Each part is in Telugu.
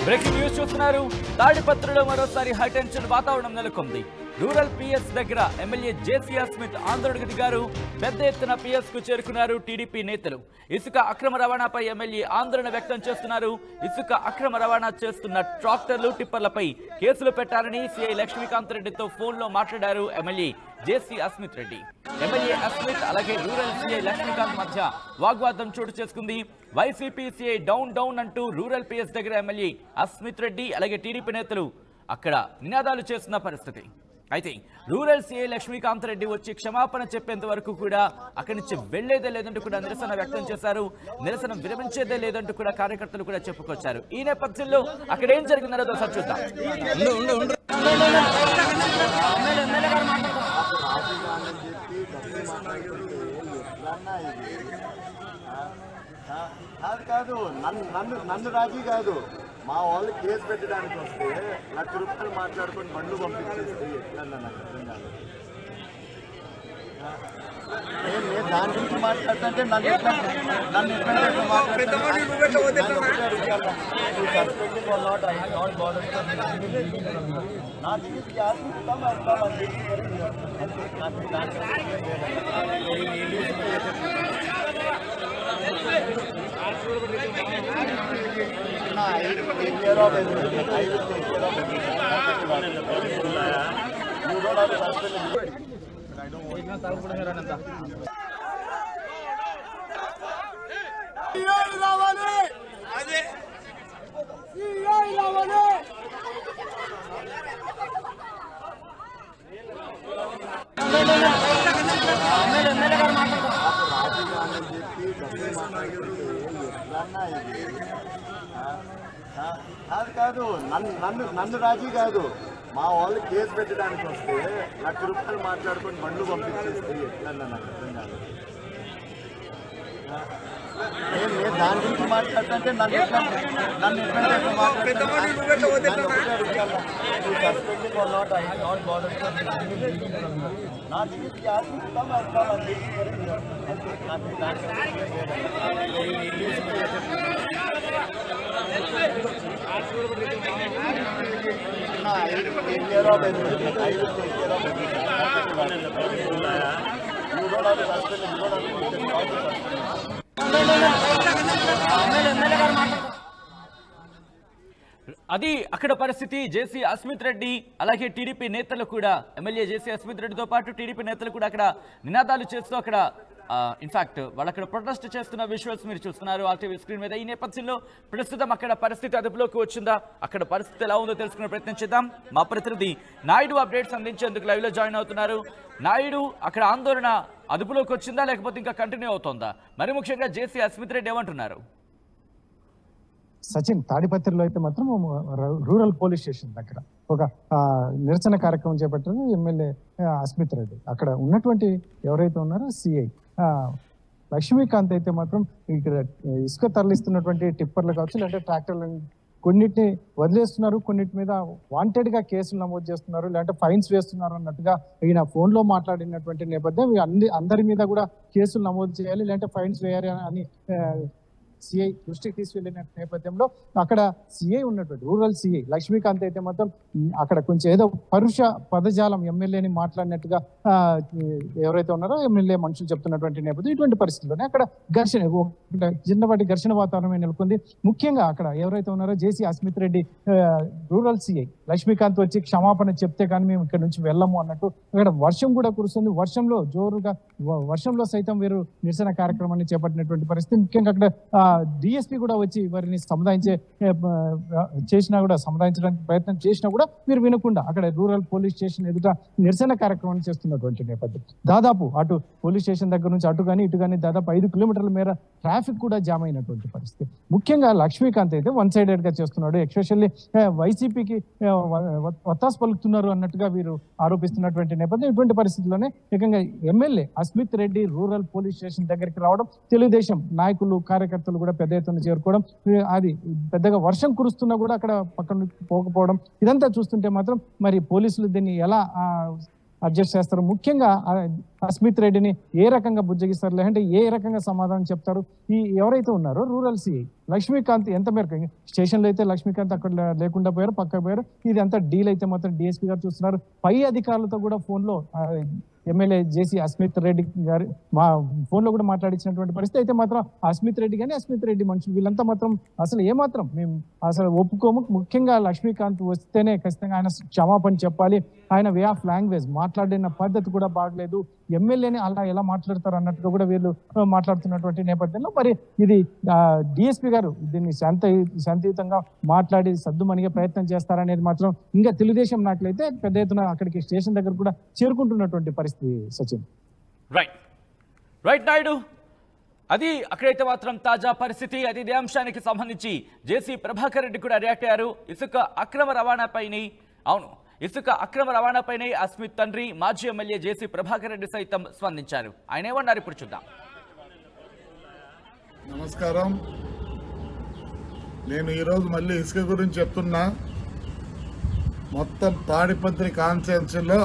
బ్రేకింగ్ న్యూస్ చూస్తున్నారు. తాడిపత్రిలో మరోసారి హైటెన్షన్ వాతావరణం నెలకొంది. రూరల్ పిఎస్ దగ్గర ఎమ్మెల్యే జేసీ స్మిత్ ఆందోళనకు దిగారు. పెద్ద ఎత్తున పిఎస్ కు చేరుకున్నారు టీడీపీ నేతలు. ఇసుక అక్రమ రవాణాపై ఎమ్మెల్యే ఆందోళన వ్యక్తం చేస్తున్నారు. ఇసుక అక్రమ రవాణా చేస్తున్న ట్రాక్టర్లు, టిప్పర్లపై కేసులు పెట్టాలని సిఐ లక్ష్మీకాంత్ రెడ్డితో ఫోన్లో మాట్లాడారు ఎమ్మెల్యే జేసీ అస్మిత్ రెడ్డి. ఎమ్మెల్యే అస్మిత్ అలాగే రూరల్ సిఐ లక్ష్మీకాంత్ మధ్య వాగ్వాదం చోటు చేసుకుంది. వైసీపీ సిఐ డౌన్ డౌన్ అంటూ రూరల్ పిఎస్ దగ్గర ఎమ్మెల్యే అస్మిత్ రెడ్డి అలాగే టీడీపీ నేతలు అక్కడ నినాదాలు చేస్తున్న పరిస్థితి. అయితే రూరల్ సిఐ లక్ష్మీకాంత్ రెడ్డి వచ్చి క్షమాపణ చెప్పేంత వరకు కూడా అక్కడి నుంచి వెళ్లేదే లేదంటూ కూడా నిరసన వ్యక్తం చేశారు. నిరసన విరమించేదే లేదంటూ కూడా కార్యకర్తలు కూడా చెప్పుకొచ్చారు. ఈ నేపథ్యంలో అక్కడ ఏం జరిగిందనేది ఒకసారి చూద్దాం. కాదు నన్ను రాజీ కాదు, మా వాళ్ళు కేసు పెట్టడానికి వస్తే ₹1,00,000 మాట్లాడుకొని బండ్లు పంపించేస్తే ఎట్లన్నా నాకు అర్థం కాదు. నేను దాని గురించి మాట్లాడుతుంటే నన్ను ఎట్లా కాదు నన్ను రాజీ కాదు, మా వాళ్ళు కేసు పెట్టడానికి వస్తే ₹1,00,000 మాట్లాడుకొని బండ్లు పంపించేస్తే ఎట్లన్నా నాకు అర్థం కాదు. నేను దాని గురించి మాట్లాడుతుంటే నన్ను అది అక్కడ పరిస్థితి. జేసీ అస్మిత్ రెడ్డి అలాగే టీడీపీ నేతలు కూడా, ఎమ్మెల్యే జేసీ అస్మిత్ రెడ్డితో పాటు టీడీపీ నేతలు కూడా అక్కడ నినాదాలు చేస్తూ అక్కడ ఇన్ఫాక్ట్ వాళ్ళు అక్కడ ప్రొటెస్ట్ చేస్తున్న విజువల్స్ మీరు చూస్తున్నారు ఆర్టీవీ స్క్రీన్ మీద. ఈ నేపథ్యంలో ప్రస్తుతం అక్కడ పరిస్థితి అదుపులోకి వచ్చిందా, అక్కడ పరిస్థితి ఎలా ఉందో తెలుసుకునే ప్రయత్నం చేద్దాం. మా ప్రతినిధి నాయుడు అప్డేట్స్ అందించేందుకు లైవ్ లో జాయిన్ అవుతున్నారు. నాయుడు, అక్కడ ఆందోళన అదుపులోకి వచ్చిందా లేకపోతే ఇంకా కంటిన్యూ అవుతోందా? మరి ముఖ్యంగా జేసీ అస్మిత్ రెడ్డి ఏమంటున్నారు? సచిన్, తాడిపత్రిలో అయితే మాత్రం రూరల్ పోలీస్ స్టేషన్ దగ్గర ఒక నిరసన కార్యక్రమం చేపట్టారు ఎమ్మెల్యే అస్మిత్ రెడ్డి. అక్కడ ఉన్నటువంటి ఎవరైతే ఉన్నారో సిఐ లక్ష్మీకాంత్ అయితే మాత్రం ఇక్కడ ఇసుక తరలిస్తున్నటువంటి టిప్పర్లు కావచ్చు లేదంటే ట్రాక్టర్లను కొన్నిటిని వదిలేస్తున్నారు, కొన్నిటి మీద వాంటెడ్ గా కేసులు నమోదు చేస్తున్నారు, లేదంటే ఫైన్స్ వేస్తున్నారు అన్నట్టుగా ఈయన ఫోన్ లో మాట్లాడినటువంటి నేపథ్యం అందరి మీద కూడా కేసులు నమోదు చేయాలి లేదంటే ఫైన్స్ వేయాలి అని సిఐ దృష్టికి తీసుకెళ్లిన నేపథ్యంలో అక్కడ సిఐ ఉన్నటువంటి రూరల్ సిఐ లక్ష్మీకాంత్ అయితే మాత్రం అక్కడ కొంచెం ఏదో పరుష పదజాలం ఎమ్మెల్యేని మాట్లాడినట్టుగా ఎవరైతే ఉన్నారో ఎమ్మెల్యే మనుషులు చెప్తున్నటువంటి నేపథ్యం. ఇటువంటి పరిస్థితుల్లోనే అక్కడ ఘర్షణ, చిన్నపాటి ఘర్షణ వాతావరణమే నెలకొంది. ముఖ్యంగా అక్కడ ఎవరైతే ఉన్నారో జేసీ అస్మిత్ రెడ్డి రూరల్ సిఐ లక్ష్మీకాంత్ వచ్చి క్షమాపణ చెప్తే కానీ మేము ఇక్కడ నుంచి వెళ్ళము అన్నట్టు అక్కడ వర్షం కూడా కురుస్తుంది. వర్షంలో సైతం వీరు నిరసన కార్యక్రమాన్ని చేపట్టినటువంటి పరిస్థితి. ముఖ్యంగా అక్కడ డిఎస్పీ కూడా వచ్చి వారిని సముదాయించడానికి ప్రయత్నం చేసినా కూడా మీరు వినకుండా అక్కడ రూరల్ పోలీస్ స్టేషన్ ఎదుట నిరసన కార్యక్రమాన్ని చేస్తున్నటువంటి నేపథ్యం. దాదాపు అటు పోలీస్ స్టేషన్ దగ్గర నుంచి అటు కానీ ఇటు కానీ దాదాపు 5 కిలోమీటర్ల మేర ట్రాఫిక్ కూడా జామ్ అయినటువంటి పరిస్థితి. ముఖ్యంగా లక్ష్మీకాంత్ అయితే వన్ సైడెడ్ గా చేస్తున్నాడు, ఎస్పెషల్లీ వైసీపీకి వత్తాసు పలుకుతున్నారు అన్నట్టుగా వీరు ఆరోపిస్తున్నటువంటి నేపథ్యం. ఇటువంటి పరిస్థితుల్లోనే ఏకంగా MLA Asmith Reddy rural police station దగ్గరికి రావడం, తెలుగుదేశం నాయకులు కార్యకర్తలు కూడా పెద్ద ఎత్తున చేరుకోవడం, అది పెద్దగా వర్షం కురుస్తున్నా కూడా అక్కడ పక్కన పోకపోవడం, ఇదంతా చూస్తుంటే మాత్రం మరి పోలీసులు దీన్ని ఎలా అడ్జస్ట్ చేస్తారు? ముఖ్యంగా అస్మిత్ రెడ్డిని ఏ రకంగా బుజ్జగిస్తారు, లేదంటే ఏ రకంగా సమాధానం చెప్తారు? ఈ ఎవరైతే ఉన్నారో రూరల్ సిఐ లక్ష్మీకాంత్ ఎంత మేరకు స్టేషన్లో అయితే లక్ష్మీకాంత్ అక్కడ లేకుండా పోయారు, పక్కకు పోయారు. ఇది అంతా డీల్ అయితే మాత్రం డిఎస్పీ గారు చూస్తున్నారు. పై అధికారులతో కూడా ఫోన్లో ఎమ్మెల్యే జేసీ అస్మిత్ రెడ్డి గారి ఫోన్లో కూడా మాట్లాడించినటువంటి పరిస్థితి అయితే మాత్రం అస్మిత్ రెడ్డి కానీ అస్మిత్ రెడ్డి మనుషులు వీళ్ళంతా మాత్రం అసలు ఏమాత్రం మేము అసలు ఒప్పుకోము. ముఖ్యంగా లక్ష్మీకాంత్ వస్తేనే ఖచ్చితంగా ఆయన క్షమాపణ చెప్పాలి. ఆయన వే ఆఫ్ లాంగ్వేజ్ మాట్లాడిన పద్ధతి కూడా బాగలేదు, ఎమ్మెల్యేని అలా ఎలా మాట్లాడతారు అన్నట్టుగా కూడా వీళ్ళు మాట్లాడుతున్నటువంటి నేపథ్యంలో మరి ఇది డిఎస్పీ గారు దీన్ని శాంతియుతంగా మాట్లాడి సద్దుమణిగే ప్రయత్నం చేస్తారనేది మాత్రం ఇంకా తెలుగుదేశం నాయకులైతే పెద్ద ఎత్తున అక్కడికి స్టేషన్ దగ్గర కూడా చేరుకుంటున్నటువంటి పరిస్థితి. సచిన్ రైట్ నాయుడు, అది అక్కడైతే మాత్రం తాజా పరిస్థితి. అది ఇదే అంశానికి సంబంధించి జేసీ ప్రభాకర్ రెడ్డి కూడా రియాక్ట్ అయ్యారు. ఇసుక అక్రమ రవాణాపైనే అస్మిత్ తండ్రి మాజీ ఎమ్మెల్యే జేసీ ప్రభాకర్ రెడ్డి సైతం స్పందించారు. ఆయన ఏమన్నారు ఇప్పుడు చూద్దాం. నమస్కారం. నేను ఈరోజు మళ్ళీ ఇసుక గురించి చెప్తున్నా. మొత్తం తాడిపత్రి కాన్స్టిట్యున్సీలో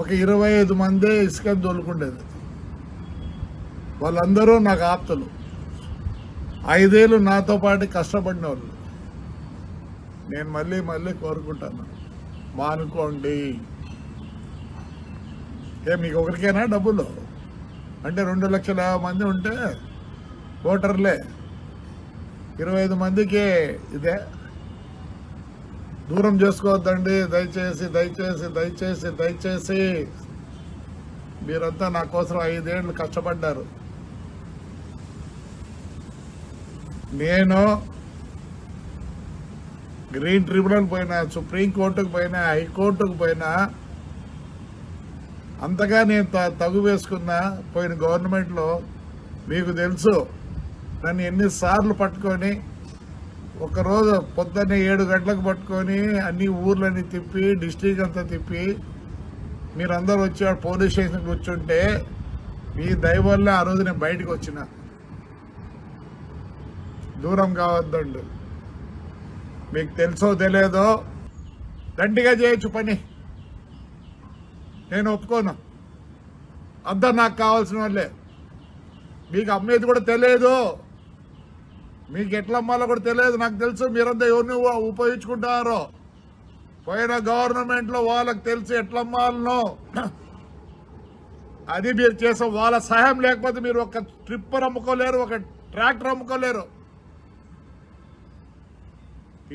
ఒక 25 మందే ఇసుక దొలుకుండేది. వాళ్ళందరూ నాకు ఆప్తులు, 5 ఏళ్ళు నాతో పాటు కష్టపడిన వాళ్ళు. నేను మళ్ళీ కోరుకుంటాను, మానుకోండి. మీకు ఒకరికైనా డబ్బులు అంటే 2 లక్షల మంది ఉంటే ఓటర్లే, 25 మందికి ఇదే. దూరం చేసుకోవద్దండి, దయచేసి మీరంతా నా కోసం 5 ఏళ్ళు కష్టపడ్డారు. నేను గ్రీన్ ట్రిబ్యునల్ పోయినా, సుప్రీంకోర్టుకు పోయినా, హైకోర్టుకు పోయినా, అంతగా నేను తగు వేసుకున్నా. పోయిన గవర్నమెంట్లో మీకు తెలుసు, నన్ను ఎన్నిసార్లు పట్టుకొని ఒకరోజు పొద్దున్నే 7 గంటలకు పట్టుకొని అన్ని ఊర్లన్నీ తిప్పి, డిస్ట్రిక్ట్ అంతా తిప్పి, మీరందరూ వచ్చి పోలీస్ స్టేషన్ కూర్చుంటే మీ దయ వల్ల ఆ రోజు నేను బయటకు వచ్చిన. దూరం కావద్దండి. మీకు తెలుసో తెలియదో దండిగా చేయొచ్చు పని, నేను ఒప్పుకోను. అంతా నాకు కావాల్సిన వాళ్ళే. మీకు అమ్మేది కూడా తెలియదు, మీకు ఎట్లా అమ్మాలో కూడా తెలియదు. నాకు తెలుసు మీరంతా ఎవరిని ఉపయోగించుకుంటారో. పోయిన గవర్నమెంట్లో వాళ్ళకి తెలుసు ఎట్లా అమ్మాలనో. అది మీరు చేసే వాళ్ళ సహాయం లేకపోతే మీరు ఒక ట్రిప్పర్ అమ్ముకోలేరు, ఒక ట్రాక్టర్ అమ్ముకోలేరు.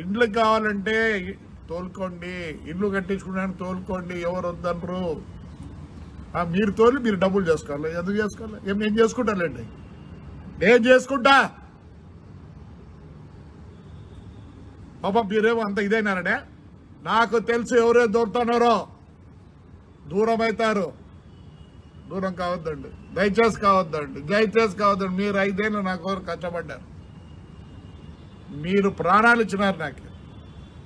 ఇండ్లకు కావాలంటే తోలుకోండి, ఇల్లు కట్టించుకున్నాను తోలుకోండి, ఎవరు వద్దనరు. మీరు తోలి మీరు డబ్బులు చేసుకోవాలి. ఎందుకు చేసుకోవాలి? నేను చేసుకుంటానండి, నేను చేసుకుంటా. పాపం మీరేమో అంత ఇదైనారనే. నాకు తెలుసు ఎవరే దొరుకుతున్నారో. దూరం అవుతారు, దూరం కావద్దండి, దయచేసి కావద్దండి. మీరు 5 ఏళ్ళు నా కోసం కష్టపడ్డారు, మీరు ప్రాణాలు ఇచ్చినారు నాకు.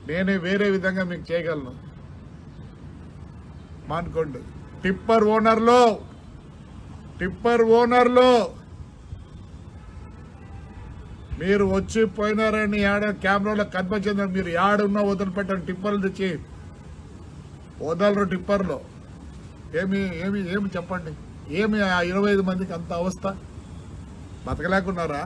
నేనే వేరే విధంగా మీకు చేయగలను, మానుకోండి. టిప్పర్ ఓనర్లు మీరు వచ్చి పోయినారని కెమెరాలో కనిపించిందని మీరు యాడున్నా వదిలిపెట్టండి. టిప్పర్లు తెచ్చి వదలరు. టిప్పర్లో ఏమి చెప్పండి, ఏమి ఆ 25 మందికి అంత అవస్థ? బతకలేకున్నారా?